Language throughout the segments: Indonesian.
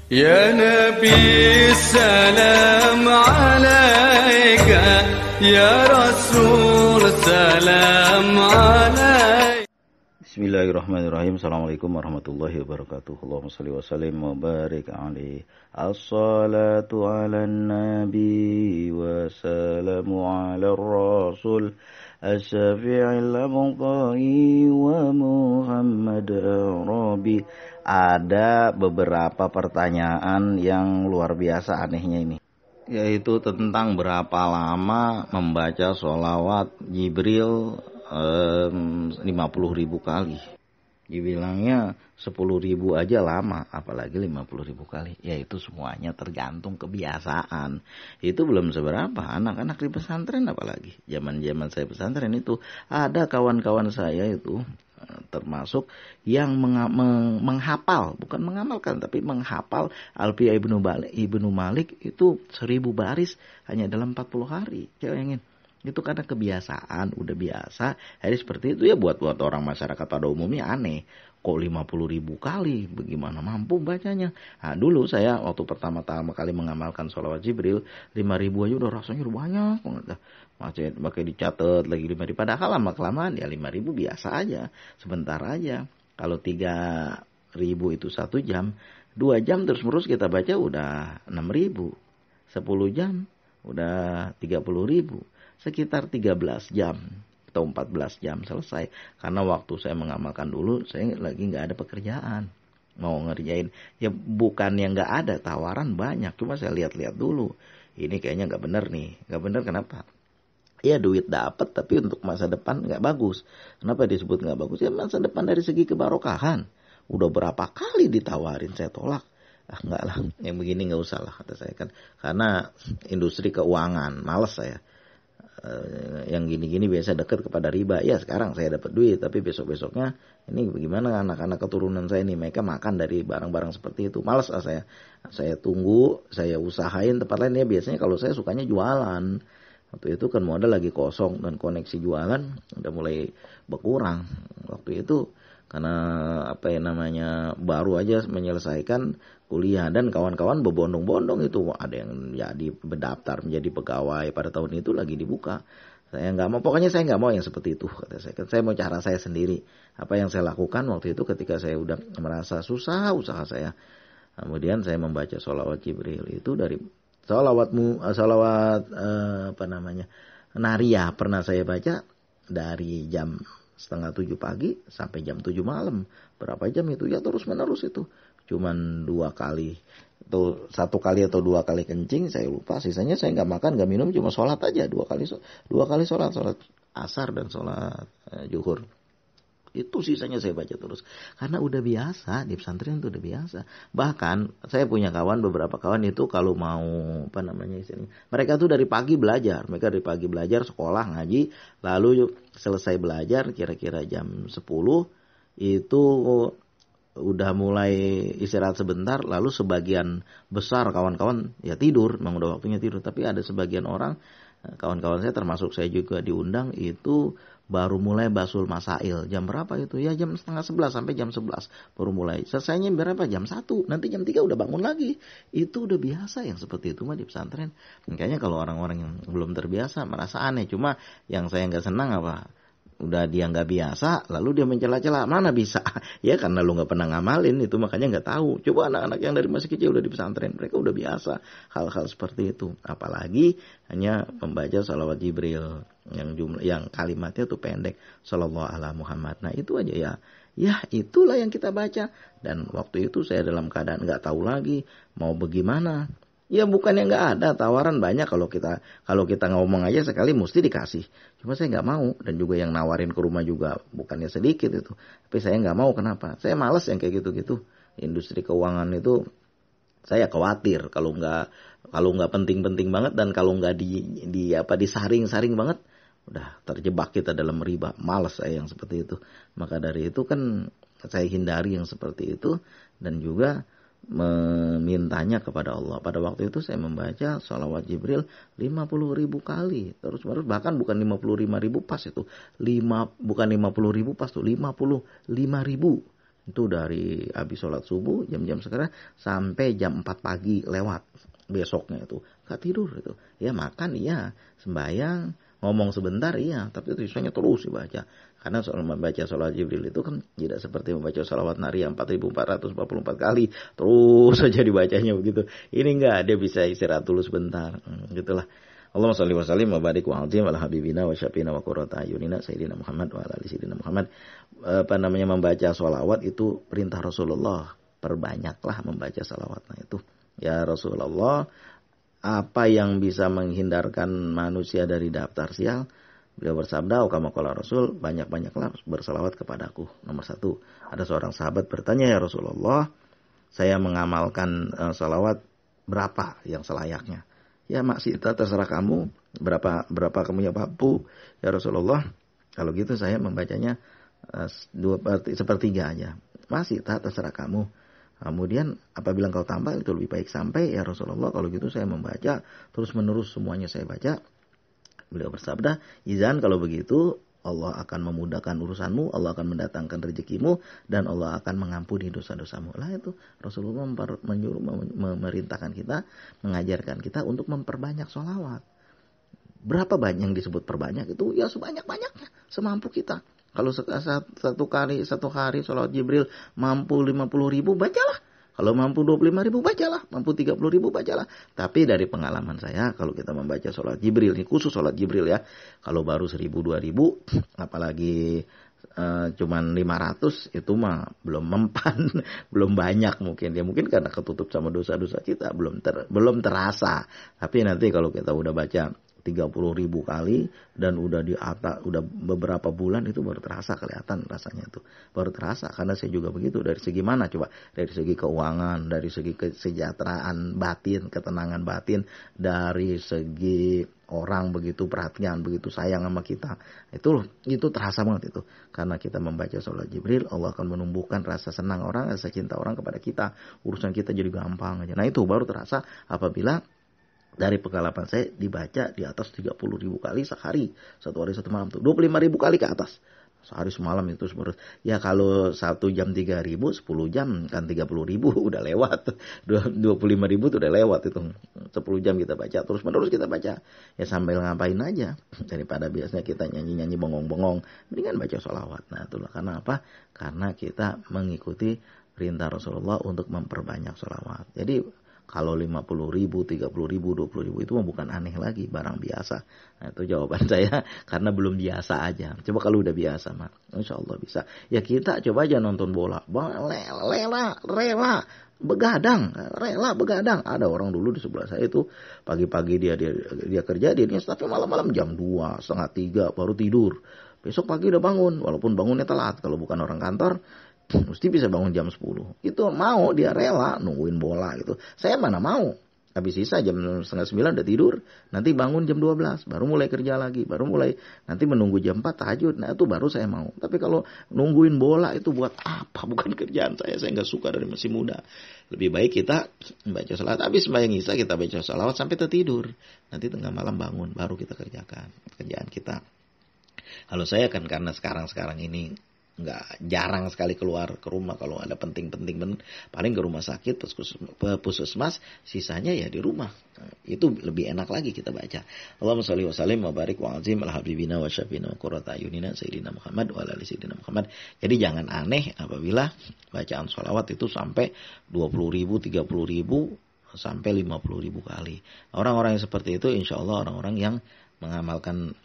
Ya Nabi salam alaika, ya Rasul salam alaika. Bismillahirrahmanirrahim. Assalamualaikum warahmatullahi wabarakatuh. Allahumma salli wa sallim wa barik alaihi. As-salatu ala nabi wa salamu ala rasul As-syafi'il muqai wa Muhammad Arabi. Ada beberapa pertanyaan yang luar biasa anehnya ini, yaitu tentang berapa lama membaca sholawat Jibril 50.000 kali. Dibilangnya 10.000 aja lama, apalagi 50.000 kali. Ya itu semuanya tergantung kebiasaan. Itu belum seberapa anak-anak di pesantren, apalagi zaman saya pesantren itu ada kawan-kawan saya itu termasuk yang menghafal, bukan mengamalkan tapi menghafal Alfiyah Ibnu Malik itu 1000 baris hanya dalam 40 hari. Bayangin. Itu karena kebiasaan, udah biasa. Jadi seperti itu ya buat orang masyarakat pada umumnya aneh. Kok 50.000 kali? Bagaimana mampu bacanya? Nah dulu saya waktu pertama kali mengamalkan sholawat Jibril, 5.000 aja udah rasanya udah banyak banget. Pakai dicatat lagi 5.000. Padahal lama-kelamaan ya 5.000 biasa aja. Sebentar aja. Kalau 3.000 itu 1 jam, 2 jam terus-menerus kita baca udah 6.000. 10 jam udah 30.000. Sekitar 13 jam atau 14 jam selesai. Karena waktu saya mengamalkan dulu, saya lagi nggak ada pekerjaan. Mau ngerjain, ya bukan yang nggak ada, tawaran banyak. Cuma saya lihat-lihat dulu. Ini kayaknya nggak bener nih. Nggak bener kenapa? Ya duit dapat, tapi untuk masa depan nggak bagus. Kenapa disebut nggak bagus? Ya masa depan dari segi kebarokahan. Udah berapa kali ditawarin, saya tolak. Ah nggak lah, yang begini nggak usah lah kata saya kan. Karena industri keuangan, males saya. Yang gini-gini biasa dekat kepada riba. Ya sekarang saya dapat duit, tapi besok-besoknya ini bagaimana anak-anak keturunan saya ini, mereka makan dari barang-barang seperti itu. Malas lah saya. Saya tunggu, saya usahain tempat lain. Ya biasanya kalau saya sukanya jualan. Waktu itu kan modal lagi kosong dan koneksi jualan udah mulai berkurang. Waktu itu karena baru aja menyelesaikan kuliah dan kawan-kawan berbondong-bondong itu, ada yang jadi berdaftar menjadi pegawai pada tahun itu lagi dibuka. Saya nggak mau, pokoknya saya nggak mau yang seperti itu kata saya. Saya mau cara saya sendiri. Apa yang saya lakukan waktu itu ketika saya udah merasa susah usaha saya, kemudian saya membaca sholawat Jibril itu dari sholawat Nariyah pernah saya baca dari jam 6:30 pagi sampai jam 7 malam. Berapa jam itu? Ya terus menerus itu. Cuman 2 kali atau 1 kali atau 2 kali kencing, saya lupa. Sisanya saya nggak makan, nggak minum, cuma sholat aja 2 kali sholat asar dan sholat zuhur. Itu sisanya saya baca terus. Karena udah biasa, di pesantren itu udah biasa. Bahkan saya punya beberapa kawan itu kalau mau mereka tuh dari pagi belajar. Mereka dari pagi belajar, sekolah, ngaji. Lalu selesai belajar kira-kira jam 10 itu udah mulai istirahat sebentar. Lalu sebagian besar kawan-kawan ya tidur. Memang udah waktunya tidur. Tapi ada sebagian orang, kawan-kawan saya termasuk saya juga diundang itu baru mulai basul masail. Jam berapa itu? Ya jam 10:30 sampai jam 11 baru mulai. Selesainya berapa? Jam 1. Nanti jam 3 udah bangun lagi. Itu udah biasa yang seperti itu mah di pesantren. Makanya kalau orang-orang yang belum terbiasa merasa aneh. Cuma yang saya nggak senang apa? Udah dia nggak biasa, lalu dia mencela-cela. Mana bisa? Ya karena lu nggak pernah ngamalin itu, makanya nggak tahu. Coba anak-anak yang dari masih kecil udah di pesantren, mereka udah biasa hal-hal seperti itu. Apalagi hanya membaca sholawat Jibril yang kalimatnya tuh pendek, Shallallahu ala Muhammad. Nah itu aja ya. Ya itulah yang kita baca. Dan waktu itu saya dalam keadaan nggak tahu lagi mau bagaimana. Ya bukannya nggak ada, tawaran banyak. Kalau kita ngomong aja sekali mesti dikasih. Cuma saya nggak mau, dan juga yang nawarin ke rumah juga bukannya sedikit itu. Tapi saya nggak mau, kenapa? Saya malas yang kayak gitu-gitu. Industri keuangan itu saya khawatir kalau nggak penting-penting banget, dan kalau nggak disaring-saring banget, udah terjebak kita dalam riba. Malas saya yang seperti itu. Maka dari itu kan saya hindari yang seperti itu, dan juga memintanya kepada Allah. Pada waktu itu saya membaca sholawat Jibril 50.000 kali. Terus bahkan bukan 55.000 pas itu. Bukan 50.000 pas tuh, 55.000. Itu dari habis sholat subuh jam-jam sekarang sampai jam 4 pagi lewat besoknya itu. Gak tidur itu. Ya makan iya, sembahyang, ngomong sebentar iya, tapi tulisannya terus dibaca. Karena soal membaca sholat Jibril itu kan tidak seperti membaca sholawat Nariyah 4444 kali. Terus saja dibacanya begitu. Ini enggak, dia bisa istirahat dulu sebentar. Gitulah. Allahumma shalli wa sallim wa barik wa azim ala habibina wa syafiina wa qurrata ayunina sayyidina Muhammad wa ala ali sayyidina Muhammad. Membaca sholawat itu perintah Rasulullah. Perbanyaklah membaca sholawat. Nah itu. Ya Rasulullah, apa yang bisa menghindarkan manusia dari daftar sial? Beliau bersabda, kama qala Rasul, banyak-banyaklah bersalawat kepadaku. Nomor 1, ada seorang sahabat bertanya, ya Rasulullah, saya mengamalkan salawat berapa yang selayaknya? Ya maksudnya terserah kamu, berapa kamu yang mampu, ya Rasulullah. Kalau gitu saya membacanya sepertiga aja. Masih terserah kamu. Kemudian apabila engkau tambah itu lebih baik, sampai ya Rasulullah kalau gitu saya membaca terus menerus semuanya saya baca. Beliau bersabda, izan kalau begitu Allah akan memudahkan urusanmu, Allah akan mendatangkan rezekimu, dan Allah akan mengampuni dosa-dosamu. Lah itu Rasulullah memerintahkan kita, mengajarkan kita untuk memperbanyak sholawat. Berapa banyak yang disebut perbanyak itu? Ya sebanyak-banyaknya, semampu kita. Kalau satu hari sholat Jibril mampu 50.000, bacalah. Kalau mampu 25.000, bacalah. Mampu 30.000, bacalah. Tapi dari pengalaman saya, kalau kita membaca sholat Jibril, ini khusus sholat Jibril ya. Kalau baru 1.000, 2.000, apalagi cuman 500, itu mah belum mempan. Belum banyak mungkin. Ya mungkin karena ketutup sama dosa-dosa kita. Belum terasa. Tapi nanti kalau kita udah baca 30.000 kali dan udah di atas, udah beberapa bulan, itu baru terasa, kelihatan rasanya itu baru terasa. Karena saya juga begitu. Dari segi mana coba? Dari segi keuangan, dari segi kesejahteraan batin, ketenangan batin, dari segi orang begitu perhatian, begitu sayang sama kita. Itu terasa banget itu. Karena kita membaca sholat Jibril, Allah akan menumbuhkan rasa senang orang, rasa cinta orang kepada kita. Urusan kita jadi gampang aja. Nah itu baru terasa apabila dari pengalaman saya dibaca di atas 30.000 kali sehari. Satu hari satu malam tuh. 25.000 kali ke atas. Sehari semalam itu sebenarnya. Ya kalau 1 jam 3.000, 10 jam kan 30.000 udah lewat. 25.000 tuh udah lewat itu. 10 jam kita baca. Terus menerus kita baca. Ya sambil ngapain aja. Daripada biasanya kita nyanyi-nyanyi bengong-bengong. Mendingan baca sholawat. Nah itulah karena apa? Karena kita mengikuti perintah Rasulullah untuk memperbanyak sholawat. Jadi kalau 50.000, 30.000, 20.000 itu bukan aneh lagi, barang biasa. Nah itu jawaban saya, karena belum biasa aja. Coba kalau udah biasa mah, insya Allah bisa. Ya kita coba aja nonton bola, rela begadang. Ada orang dulu di sebelah saya itu pagi-pagi dia kerja, dia tapi malam-malam jam 2, setengah 3 baru tidur. Besok pagi udah bangun, walaupun bangunnya telat. Kalau bukan orang kantor, mesti bisa bangun jam 10. Itu mau, dia rela nungguin bola gitu. Saya mana mau. Habis sisa jam 8:30 udah tidur. Nanti bangun jam 12. Baru mulai kerja lagi. Nanti menunggu jam 4 tahajud. Nah itu baru saya mau. Tapi kalau nungguin bola itu buat apa? Bukan kerjaan saya. Saya nggak suka dari masih muda. Lebih baik kita baca salat. Habis sembahyang isya kita baca salawat sampai tertidur. Nanti tengah malam bangun. Baru kita kerjakan kerjaan kita. Kalau saya kan karena sekarang ini nggak, jarang sekali keluar ke rumah. Kalau ada penting-penting paling ke rumah sakit, puskesmas, sisanya ya di rumah. Itu lebih enak lagi kita baca. Allahumma sholli wa sallim wa barik wa azim ala habibina wa syafiina wa qurrata ayunina sayyidina Muhammad wa ala ali sayyidina Muhammad. Jadi jangan aneh apabila bacaan sholawat itu sampai 20.000, 30.000 sampai 50.000 kali. Orang-orang yang seperti itu insya Allah orang-orang yang mengamalkan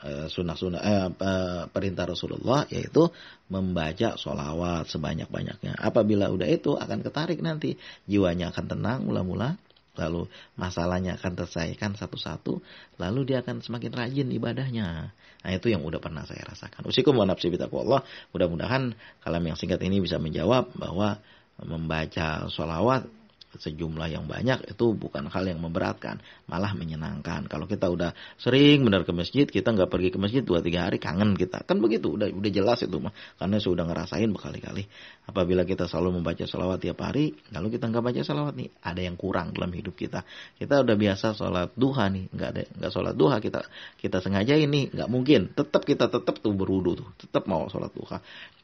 perintah Rasulullah, yaitu membaca sholawat sebanyak-banyaknya. Apabila udah itu akan ketarik nanti, jiwanya akan tenang mula-mula, lalu masalahnya akan terselesaikan satu-satu, lalu dia akan semakin rajin ibadahnya. Nah itu yang udah pernah saya rasakan. Usikum wa nafsi bitaqwallah. Mudah-mudahan kalam yang singkat ini bisa menjawab bahwa membaca sholawat sejumlah yang banyak itu bukan hal yang memberatkan, malah menyenangkan. Kalau kita udah sering benar ke masjid, kita nggak pergi ke masjid 2-3 hari, kangen kita. Kan begitu, udah jelas itu mah. Karena sudah ngerasain berkali-kali. Apabila kita selalu membaca salawat tiap hari, lalu kita nggak baca salawat nih, ada yang kurang dalam hidup kita. Kita udah biasa sholat duha nih, nggak sholat duha, kita sengaja ini nggak mungkin. Kita tetap tuh berwudu tuh, tetap mau sholat duha.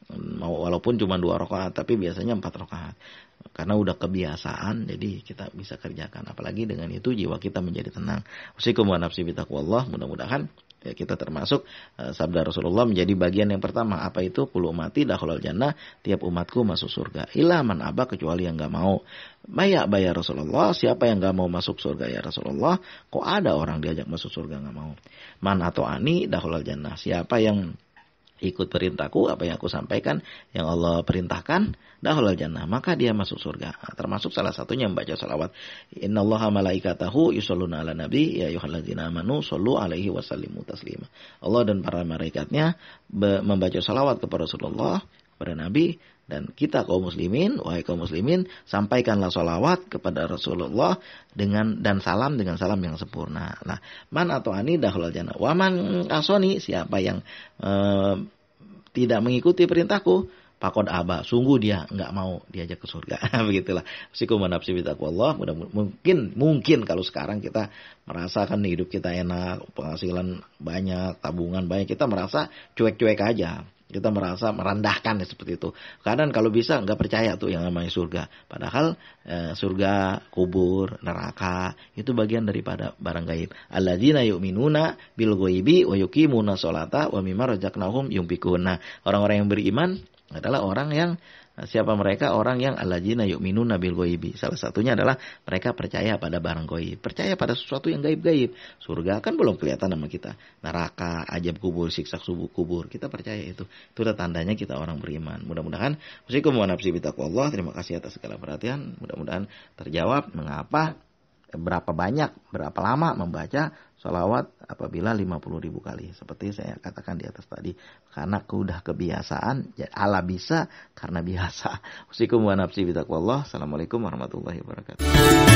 Mau walaupun cuma 2 rakaat, tapi biasanya 4 rakaat. Karena udah kebiasaan, jadi kita bisa kerjakan. Apalagi dengan itu jiwa kita menjadi tenang. Usikum wa nafsi bitaqwallah. Mudah-mudahan ya, kita termasuk sabda Rasulullah menjadi bagian yang pertama. Apa itu? Kullu ummati dakhulal jannah. Tiap umatku masuk surga. Illa man aba, kecuali yang enggak mau. Bayar Rasulullah. Siapa yang enggak mau masuk surga ya Rasulullah? Kok ada orang diajak masuk surga enggak mau? Man atau ani dakhulal jannah. Siapa yang ikut perintahku, apa yang aku sampaikan, yang Allah perintahkan, dakhulal jannah, maka dia masuk surga. Termasuk salah satunya membaca salawat. Innallaha malaikatahu yusholluna ala nabi ya ayyuhalladzina amanu shollu alaihi wasallimu taslima. Allah dan para malaikatnya membaca salawat kepada Rasulullah, kepada Nabi, dan kita kaum muslimin, wahai kaum muslimin, sampaikanlah salawat kepada Rasulullah dan salam dengan salam yang sempurna. Nah, man atau ani dakhulal jannah. Wa man asoni, siapa yang tidak mengikuti perintahku, pakod aba, sungguh dia nggak mau diajak ke surga. Begitulah. Usikum wa nafsi bitaqwallah. Mungkin kalau sekarang kita merasakan hidup kita enak, penghasilan banyak, tabungan banyak, kita merasa cuek-cuek aja. Kita merasa merendahkan ya, seperti itu. Kadang kalau bisa nggak percaya tuh yang namanya surga. Padahal surga, kubur, neraka itu bagian daripada barang gaib. Alladzina yu'minuna bil ghaibi wa yuqimuna sholata wa mimma razaqnahum yunfiqun. Nah, orang-orang yang beriman adalah orang yang siapa mereka? Orang yang alladzina yu'minuna bil ghaibi. Salah satunya adalah mereka percaya pada barang gaib, percaya pada sesuatu yang gaib-gaib. Surga kan belum kelihatan sama kita. Neraka, ajab kubur, siksa kubur, kita percaya itu. Itu tandanya kita orang beriman. Mudah-mudahan usikum wa nafsi bitaqwallah. Terima kasih atas segala perhatian. Mudah-mudahan terjawab mengapa, berapa banyak, berapa lama membaca sholawat apabila 50.000 kali. Seperti saya katakan di atas tadi. Karena udah kebiasaan, ala bisa karena biasa. Usikum wa nafsi bitaqwallah. Assalamualaikum warahmatullahi wabarakatuh.